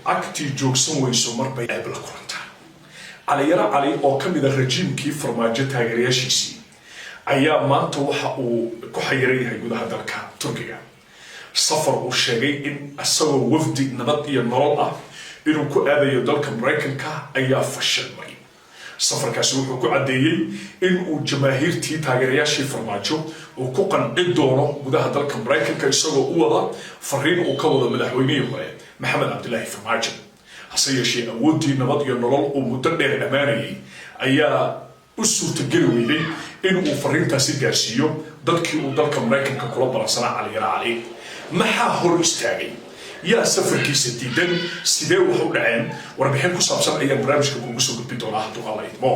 cagtii joogsan weyso marbay ceeb la kulantaa. caliyara cali oo ka mid ah rajiimkii farmaajo taageerayaashiisii ayaa maanta waxa uu ku xayiran yahay gudaha dalka Turkiga. safar uu sheegay in asagoo wafdi nabad iyo nolol ah inuu ku aadayo dalka Mareykanka ayaa fashilmay. safarkaasi wuxuu ku cadeeyay in uu jamaahiirtii taageerayaashii farmaajo uu ku qanci doono gudaha dalka Mareykanka isagoo u wada fariin uu ka wada madaxweynihii hore Maxamed Cabdullaahi Farmaajo. hase yeeshee awoodii nabad iyo nolol uu muddo dheer dhamaanayay ayaa u suurtageli weyday in uu fariintaasi gaarsiiyo dadkii uu dalka Mareykanka kula balansanaa caliyara cali. maxaa hor istaagay? yaa safarkiisa diidan? sidee wax u dhaceen? warbixin ku saabsan ayaan barnaamijka kuugu soo gudbin doonaa hadduu alla idmo.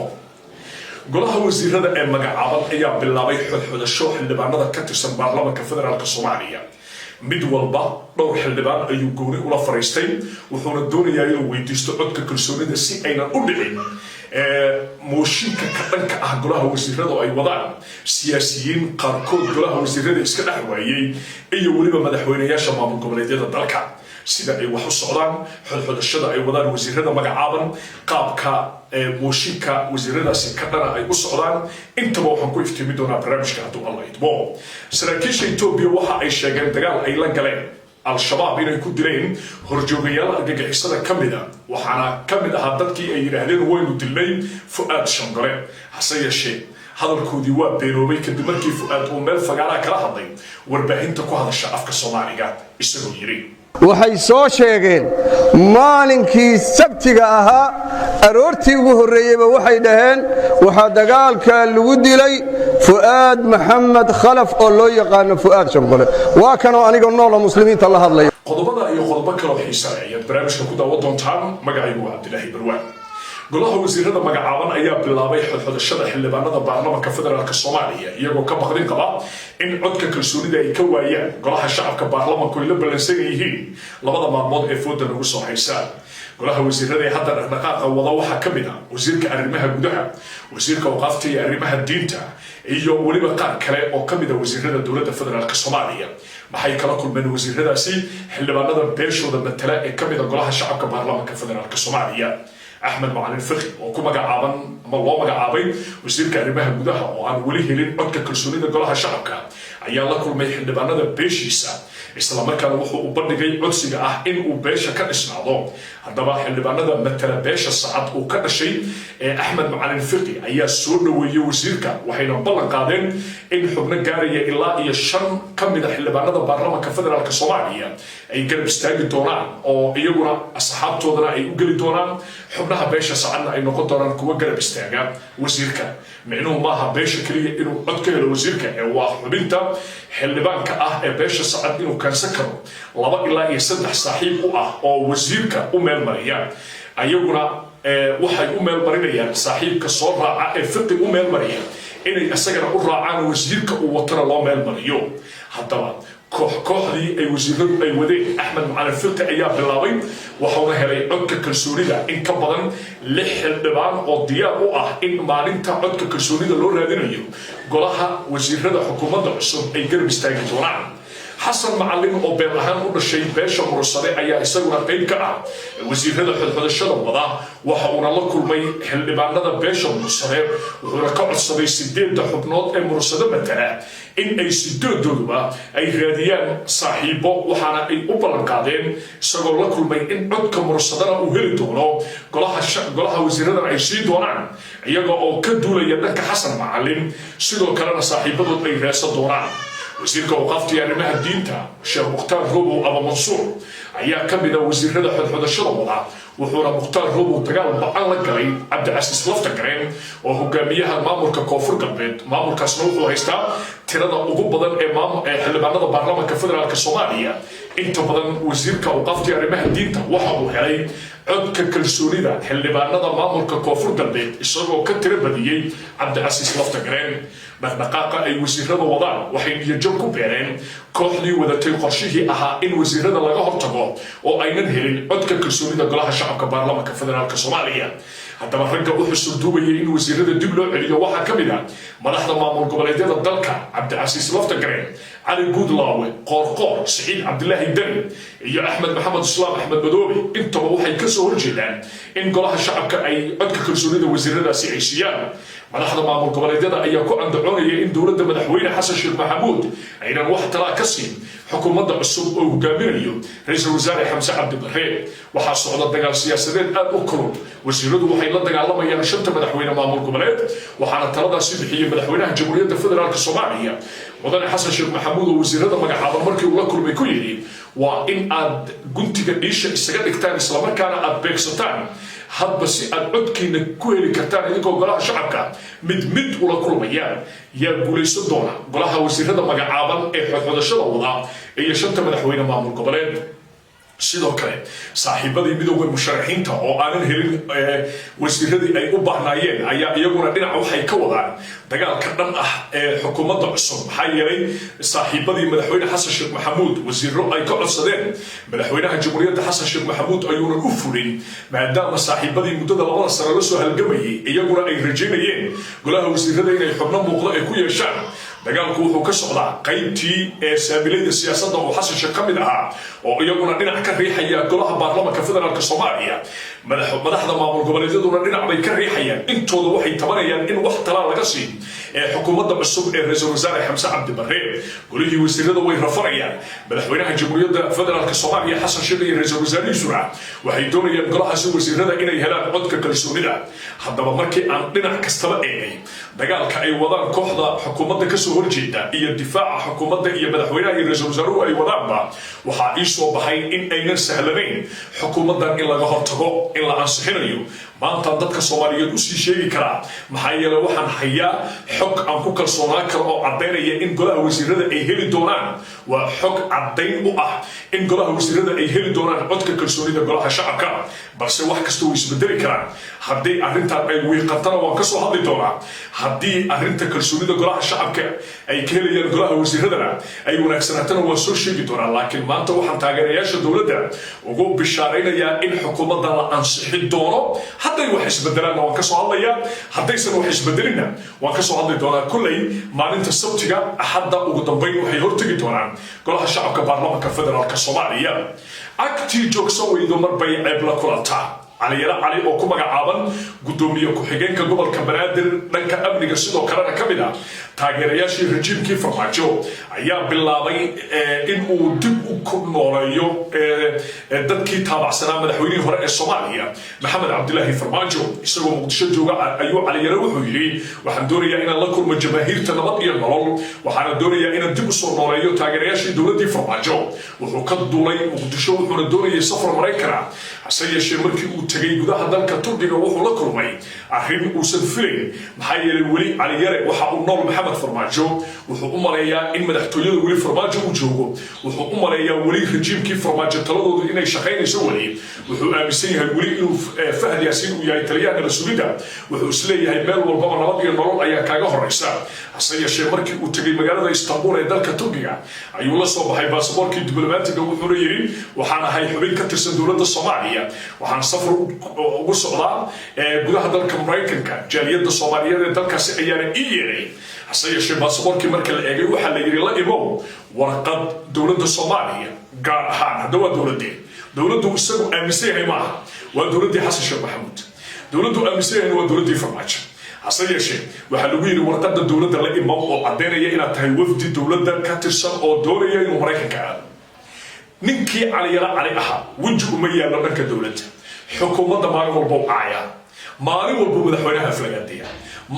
golaha wasiirada ee magacaaban ayaa bilaabay xodxodasho xildhibaanada ka tirsan baarlamaanka federaalka Soomaaliya. mid walba dhowr xildhibaan ayuu gooni ula fariistay wuxuuna doonayaa inuu weydiisto codka kalsoonida si aynan u dhicin mooshinka ka dhanka ah golaha wasiirada ay wadaan siyaasiyiin qaarkood golaha wasiirada iska dhex waayay iyo weliba madaxweynayaasha maamul goboleedyada dalka. sida ay wax u socdaan xodxodashada ay wadaan wasiirada magacaaban, qaabka mooshinka wasiiradaasi ka dhana ay u socdaan, intaba waxaan ku iftiimi doonaa barnaamijka hadduu alla idmo. saraakiisha Itoobiya waxa ay sheegeen dagaal ay la galeen al-shabaab inay ku dileen horjoogayaal argagixisada ka mid ah, waxaana ka mid ahaa dadkii ay yidhaahdeen waynu dilnay Fu'aad Shangole. hase yeeshee hadalkoodii waa beenoobay kadib markii Fu'aad uu meel fagaaraha kala hadlay warbaahinta ku hadasha afka Soomaaliga isagoo yiri waxay soo sheegeen maalinkii sabtiga ahaa aroortii ugu horeeyayba waxay dhaheen waxa dagaalka lagu dilay Fu'aad Maxamed Khalaf oo loo yaqaan Fu'aad Shangole. waa kanoo aniga nool muslimiinta la hadlay. qodobada iyo qodobo kale oo xiiso leh ayaad barnaamijka ku daawan doontaan. magacaygu waa Cabdilaahi Barwaan. golaha wasiirada magacaaban ayaa bilaabay xodxodashada xildhibaanada baarlamaanka federaalka Soomaaliya iyagoo ka baqdin qaba in codka kalsoonida ay ka waayaan golaha shacabka baarlamaanku ay la balansan yihiin labada maalmood ee fooda lagu soo haysaa. golaha wasiirada ee hadda dhaqdhaqaaqa wada waxaa ka mid ah wasiirka arrimaha gudaha, wasiirka waqaafta iyo arrimaha diinta iyo weliba qaar kale oo ka mid ah wasiirada dowladda federaalka Soomaaliya. maxay kala kulmeen wasiiradaasi xildhibaanada beeshooda matala ee ka mid ah golaha shacabka baarlamaanka federaalka Soomaaliya? أحمد معلم فقي وكما قاعبان ما الله مقاعبي وزير كريمها جودها وعن ولي هلين عدك كرسوني ده قالها شعبك عيال كل ما يحل بنا ده بيشيسا إسلام كان وحو وبرنجي عدسي إن وبيشة كان اسمعهم هذا ما حل بنا ده مثلا بيشة الصعد وكذا شيء. أحمد معلم فقي عيال سون ويوزيرك وحين بلغ قادين إن حبنا جارية إلا يشرم كم من حل بنا ده برلمان كفدرال كصومالية أي قلب استاجي دونان أو يجونا أصحاب تودنا أي يجري دونان حبنا beesha sacadna ay noqon doonaan kuwa garab istaaga wasiirka. micnuhu maaha beesha kaliya inuu cod ka helo wasiirka ee waa xubinta xildhibaanka ah ee beesha sacad inuu kaansan karo 2 ilaa 3 saaxiib u ah oo wasiirka u meel mariya. ayaguna waxay u meel marinayaan saaxiibka soo raaca ee fiqi u meel mariya inay asagana u raacaan wasiirka uu watana loo meel mariyo. haddaba kooxdii ay wasiiradu ay wadeen Axmed Macalin Fiqi ayaa bilaabay waxaana helay codka kalsoonida in ka badan 6 xildhibaan oo diyaar u ah in maalinta codka kalsoonida loo raadinayo golaha wasiirada xukuumadda cusub ay garab istaagi doonaan. حسن معلم oo been ahaan u dhashay beesha mursade ayaa isaguna qayb ka ah wasiirada xodxodashada wada waxa uu la kulmay xildhibaanada beesha mursade wuxuuna ka codsaday 8 xubnood ee mursade matala in ay 8dooduba ay raadiyaan saaxiibo waxaana ay u ballan qaadeen isagoo la kulmay in codka mursadana uu heli doono golaha wasiirada ay sii doonaan iyagoo oo ka duulaya dhanka Xasan Macalin sidoo kalena saaxiibadood ay raadsan doonaan. wasiirka waqaafta iyo arrimaha diinta Sheekh Mukhtaar Robow Aba Mansuur ayaa ka mid ah wasiirada xodxodashada wada wuxuuna Mukhtaar Robow dagaal ba'an la galay Cabdicasiis Laftagareen oo hogaamiyaha maamulka Koonfur Galbeed. maamulkaasna wuxuu haystaa tirada ugu badan ee xildhibaanada baarlamaanka federaalka Soomaaliya. inta badan wasiirka waqaafta iyo arrimaha diinta waxa uu helay codka kalsoonida xildhibaanada maamulka Koonfur Galbeed isagoo ka tiro badiyay Cabdicasiis Laftagareen. dhaqdhaqaaqa ay wasiirada wadaan waxay niyad ku beereen kooxdii wadatay qorshihii ahaa in wasiirada laga hortago oo aynan helin codka kalsoonida golaha shacabka baarlamaanka federaalka Soomaaliya. haddaba ragga u xusul duubayay in wasiirada dib loo celiyo waxaa ka mid ah madaxda maamul goboleedyada dalka cabdicasiis laftagareen cali guudlaawe qoorqoor siciid cabdilaahi deni iyo axmed maxamed islaam axmed madoobe intaba waxay ka soo horjeedaan in golaha shacabka ay codka kalsoonida wasiiradaasi ay siiyaan madaxda maamul goboleedyada ayaa ku andacoonaya in dowladda madaxweyne xasan sheekh maxamuud aynan wax talaa ka siin xukuumadda cusub oo hogaaminayo ra-iisul wasaare xamse cabdi barre waxaa socda dagaal siyaasadeed aad u kulul wasiiradu waxay la dagaalamayaan shanta madaxweyne maamul goboleed waxaana taladaasi bixiyey madaxweynaha jamhuuriyadda federaalk soomaaliya mudane xasan sheekh maxamuud oo wasiirada magacaaban markii uu la kulmay ku yidhi waa in aad guntiga dhiisha isaga dhigtaan islamarkaana aad beegsataan hadba si aad codkiina ku heli kartaan idinkoo golaha shacabka mid ula kulmayaan yaa guulaysan doona golaha wasiirada magacaaban ee xodxodashada wada iyo shanta madaxweyne maamul goboleed sidoo kale saaxiibadii midowga musharaxiinta oo aanan helin wasiiradii ay u baahnaayeen ayaa iyaguna dhinac waxay ka wadaan dagaalka dhan ah ee xukuumadda cusub maxaa yeelay saaxiibadii madaxweyne xasan sheekh maxamuud wasiiro ay ka codsadeen madaxweynaha jamhuuriyadda xasan sheekh maxamuud ayuunan u fulin maadaama saaxiibadii muddada 2 sano la soo halgamayay iyaguna ay rajaynayeen golaha wasiirada inay xubno muuqdo ay ku yeeshaan dagaalku wuxuu ka socdaa qaybtii ee saamilayda siyaasadda oo xasan sheekh ka mid ahaa oo iyaguna dhinac ka riixaya golaha baarlamaanka federaalk soomaaliya madaxda maamul goboleedyaduna dhinac bay ka riixayaan intooda waxay tabanayaan in wax talaa laga siin ee xukuumadda cusub ee ra-iisul wasaare xamse cabdi barre golihii wasiirada way rafanayaan madaxweynaha jamhuuriyadda federaalk soomaaliya xasan sheekh iyo ra-iisul wasaarihiisuna waxay doonayaan golahaasi wasiirada inay helaan codka kalsoonida haddaba markii aan dhinac kastaba eegay dagaalka ay wadaan kooxda xukuumadda kasoo horjeeda iyo difaaca xukuumadda iyo madaxweynaha iyo ra-iisul wasaaruhu ay wadaanba waxaa ii soo baxay in aynan sahlanayn xukuumaddan in laga hortago in la ansixinayo maantaan dadka soomaaliyeed usii sheegi karaa maxaa yeelay waxaan hayaa xog aan ku kalsoonaan karo oo caddaynaya in golaha wasiirada ay heli doonaan waa xog caddayn u ah in golaha wasiirada ay heli doonaan codka kalsoonida golaha shacabka balse wax kasta way isbedeli karaan haddii arrintan ay wiiqantana waan kasoo hadli doonaa haddii arrinta kalsoonida golaha shacabka ay ka helayaan golaha wasiiradana ay wanaagsanaatana waan soo sheegi doonaa laakiin maanta waxaan taageerayaasha dowladda ugu bishaaraynayaa in xukuumadda la ansixi doono hadday wax isbedelaanna waan kasoo hadlayaa haddaysan wax isbedelinna waan kasoo hadli doonaa kulley maalinta sabtiga axadda ugu dambayn waxay hortegi doonaan golaha shacabka baarlamaanka federaalk soomaaliya agtii joogsan weydo marbay ceeb la kulantaa caliyaro cali oo ku magacaaban gudoomiye ku-xigeenka gobolka banaadir dhanka amniga sidoo kalena ka mid ah taageerayaashii rajiimkii farmaajo ayaa bilaabay in uu dib u ku nooleeyo dadkii taabacsanaa madaxweynihii hore ee soomaaliya maxamed cabdilaahi farmaajo isagoo muqdisho jooga ayuu caliyaro wuxuu yidhi waxaan doonayaa inaan la kulmo jamaahiirta nabad iyo nolol waxaana doonayaa inaan dib usoo nooleeyo taageerayaashii dowladdii farmaajo wuxuu ka duulay muqdisho wuxuuna doonayay safar maraykana hase yeeshee markii uu tegay gudaha dalka turkiga wuxuu la kulmay arrin uusan filayn maxaa yeelay weli caliyare waxa uu nool maxamed farmaajo wuxuu u maleeyaa in madaxtooyada weli farmaajo uu joogo wuxuu u maleeyaa weli rajiimkii farmaajo taladoodu inay shaqaynayso weli wuxuu aaminsan yahay weli inuu fahad yaasiin uu yahay taliyaha nabad sugidda wuxuu isleeyahay meel walbaba nabad iyo nolol ayaa kaaga horaysa hase yeeshee markii uu tegay magaalada istanbul ee dalka turkiga ayuu la soo baxay baasaboorkii diblomaatiga wuxuuna yidhi waxaan ahay xubin ka tirsan dowladda soomaaliya waxaan safar ugu socdaa gudaha dalka maraykanka jaaliyadda soomaaliyeed ee dalkaasi ayaana ii yeeray hase yeeshee baasaboorkii marka la eegay waxaa la yidhi la imow warqad dowladda soomaaliya gaar ahaan hadda waa dowladdu isagu aaminsan yahay maaha waa dowladdii xasan sheekh maxamuud dowladdu aaminsan yahayna waa dowladdii farmaajo hase yeeshee waxaa lagu yidhi warqadda dowladda la imow oo caddaynaya inaad tahay wafdi dowladda ka tirsan oo doonaya inuu maraykanka aado ninkii caliyaro cali ahaa weji uma yaallo dhanka dowladda xukuumadda maalin walba u caaya maalin walba madaxweynaha aflagaadiya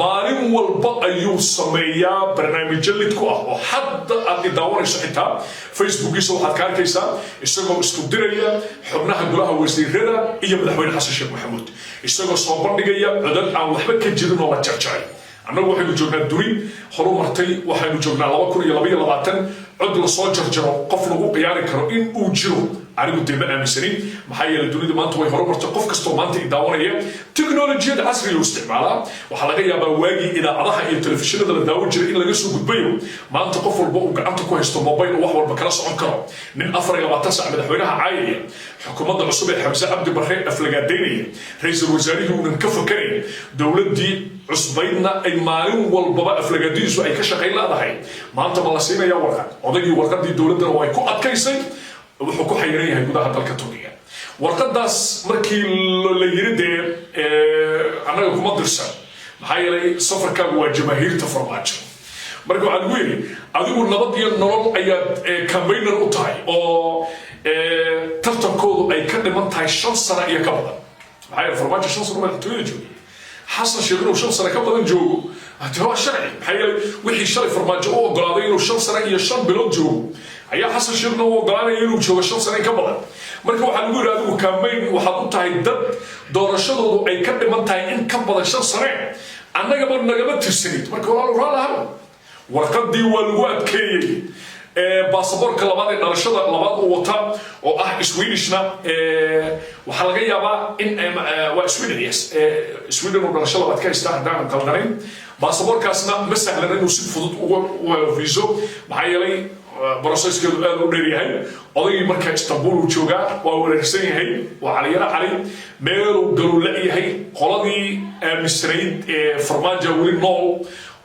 maalin walba ayuu sameeyaa barnaamijyo lid ku ah oo hadda aad idaawanayso xitaa facebookiisa waxaad ka arkaysaa isagoo isku diraya xubnaha golaha wasiirada iyo madaxweyne xasan sheekh maxamuud isagoo soo bandhigaya codad aan waxba ka jirin oo la jarjaray annagu waxaynu joognaa duri horumartay waxaynu joognaa 2022 cod la soo jarjaro qof lagu qiyaari karo in uu jiro anigu dee ma aaminsanin maxaa yeelay dunida maanta way horumartay qof kastoo maanta i daawanaya teknolojiyada casriga u isticmaalaa waxaa laga yaabaa waagii idaacadaha iyo telefishinada la daawan jiray in laga soo gudbayo maanta qof walba uu gacanta ku haysto mobile wax walba kala socon karo nin 24 saac madaxweynaha caayaya xukuumadda cusub ee Xamse Cabdi Barre aflagaadeynaya ra'iisul wasaarihii uu ka fakarayay dowladii cusbaydna ay maalin walbaba aflagaadiisu ay ka shaqayn laadahay maanta ma la siinaya warqad odagii warqadii dowladana way ku adkaysay wuxuu ku xayiran yahay gudaha dalka Turkiga warqadaas markii la yiri dee anaga kuma dirsan maxaa yeelay safarkaagu waa jamaahiirta farmaajo marka waxaan ugu yiri adigu nabad iyo nolol ayaad campaigner u tahay oo tartankoodu ay ka dhiman tahay 5 sano iyo ka badan maxaa yeelay farmaajo 5 sano madaxtooyada joogay xasan sheekh inuu 5 sano ka badan joogo waa sharci maxaa yeelay wixii shalay farmaajo u ogolaaday inuu 5 sano iyo 5 bilood joogo ayaa xasan sheekhna u ogolaanaya inuu joogo 5 sano ka badan marka waxaa lagu yiri adigu campaign waxaad u tahay dad doorashadoodu ay ka dhiman tahay in ka badan 5 sano annagaba nagama tirsanid marka walaal raalaha warqadii waa lagu adkeeyay baasaboorka labaad ee dhalashada labaad uu wata oo ah Swedishna waxa laga yaabaa in waa Sweden yes Sweden oo dhalashada labaad ka haystaa hadaan qaldanayn baasaboorkaasna ma sahlan inuu si fudud u viiso maxaa yeelay processkeedu aad u dheer yahay odagii marka Istanbul uu joogaa waa wareersan yahay waa caliyana cali meel uu galu la yahay qoladii amisrayd farmaajo wali nool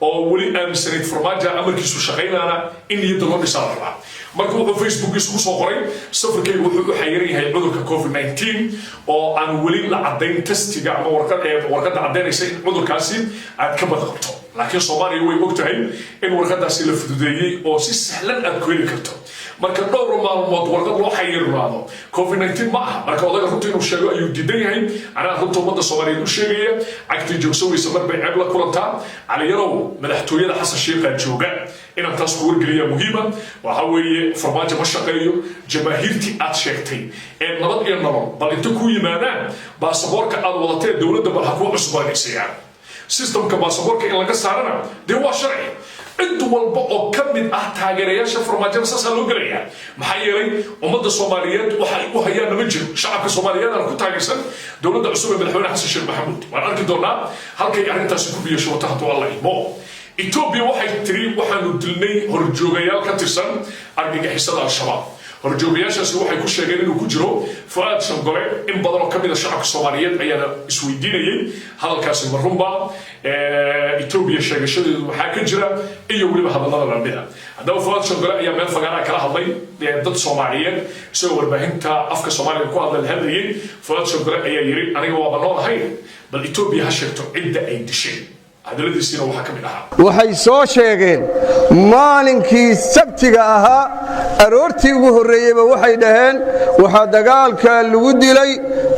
oo wali amisrayd farmaajo amarkiisu shaqeynana in niyada loo dhisaa marka wuxuu Facebook isku soo qoray safarkaygu wuxuu u xayiran yahay cudurka COVID-19 oo aan wali la cadeyn testiga ama warqada cadeynaysa in cudurkaasi aad ka badqabto laakiin Soomaaliya way ogtahay in warqadaasi la fududeeyay oo si sahlan aad ku heli karto marka dhowr maalmood warqad loo xayiraado COVID-19 ma aha marka odaga runtii inuu sheego ayuu diidan yahay anaa runtii ummadda Soomaaliyeed u sheegaya cagti joogsanaysa mar bay ceeb la kulantaa caliyarow madaxtooyada xasan sheekh jooga inaan taas ku wargeliya muhiima waxa weeye farmaajo ma shaqeeyo jamaahiirtii aad sheegtay ee nabad iyo nolol bal inta ku yimaadaan baasaboorka aad wadatay dowladda bal ha ku cusboonaysiiyaan systemka baasaboorka in laga saarana dee waa sharci cid walba oo ka mid ah taageerayaasha farmaajo saas loo galaya maxaa yeelay ummadda Soomaaliyeed waxay u hayaan nama jiro shacabka Soomaaliyeed aan ku taageersan dowladda cusub ee madaxweynaha Xasan Sheekh Maxamuud waan arki doonaa halkay arrintaasi ku biyasho wata haduu Allah imo Ethiopia waxay tiri waxaanu dilnay horjoogayaal ka tirsan argagixisada al-shabaab horjoogayaashaasi waxay ku sheegeen inuu ku jiro Fuad Shangole in badan oo kamid ah shacabka Soomaaliyeed ayaa isweydiinayay hadalkaasi marumba Ethiopia sheegashadeedu waxa ka jira iyo waliba hadallada lamida hadaba Fuad Shangole ayaa meel fagaara kala hadlay dad Soomaaliyeed soo warbaahinta afka Soomaaliga ku hadlayay Fuad Shangole ayaa yiri aniga waa banoonahay bal Ethiopia ha sheegto cidda ay dishay hadaladiisina waxa kamid ahaa waxay soo sheegeen maalinkii sabtiga ahaa aroortii ugu horeeyayba waxay dhaheen waxa dagaalka lagu dilay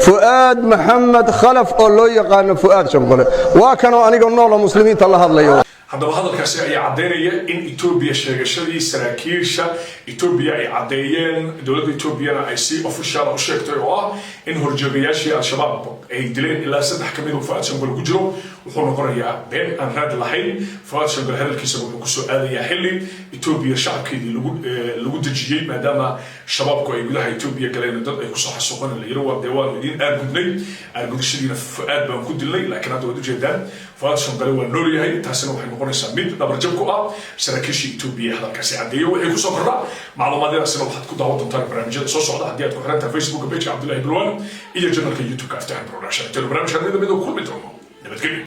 Fuad Maxamed Khalaf oo loo yaqaan Fuad Shangole waa kanoo aniga nool muslimiinta la hadlayo haddaba hadalkaasi ayaa cadeynaya in Ethiopia sheegashadii saraakiisha Ethiopia ay cadeeyeen dowladda Ethiopia ay si official u sheegtay oo ah in horjoogayaashii al-shabaab ay dileen ilaa 3 kamid ah Fuad Shangole ku jiro wuxuu noqonayaa been aan raad lahayn Fuad Shangole hadalkiisa wuxuu ku soo aadayaa xilli Ethiopia shacabkeedii lagu dajiyay maadaama shabaabku ay gudaha Ethiopia galeen dad ay ku soo xasuuqan la yiro waa deewaan idin argudnay argudashadiina Fuad baan ku dilnay laakiin hadda wada jeedaan Fuad Shangole waa nool yahay taasina waxay noqonaysaa mid dabarjab ku ah saraakiisha Ethiopia hadalkaasi cadeeyo waxay ku soo kordhaa macluumaadkaasina waxaad ku daawan doontaan barnaamijyada soo socda haddii aad ku xirantahay Facebook page Cabdullaahi Bilwan iyo channelka YouTube ka Aftahan Production barnaamijka mid kulmi doono nabadgelyo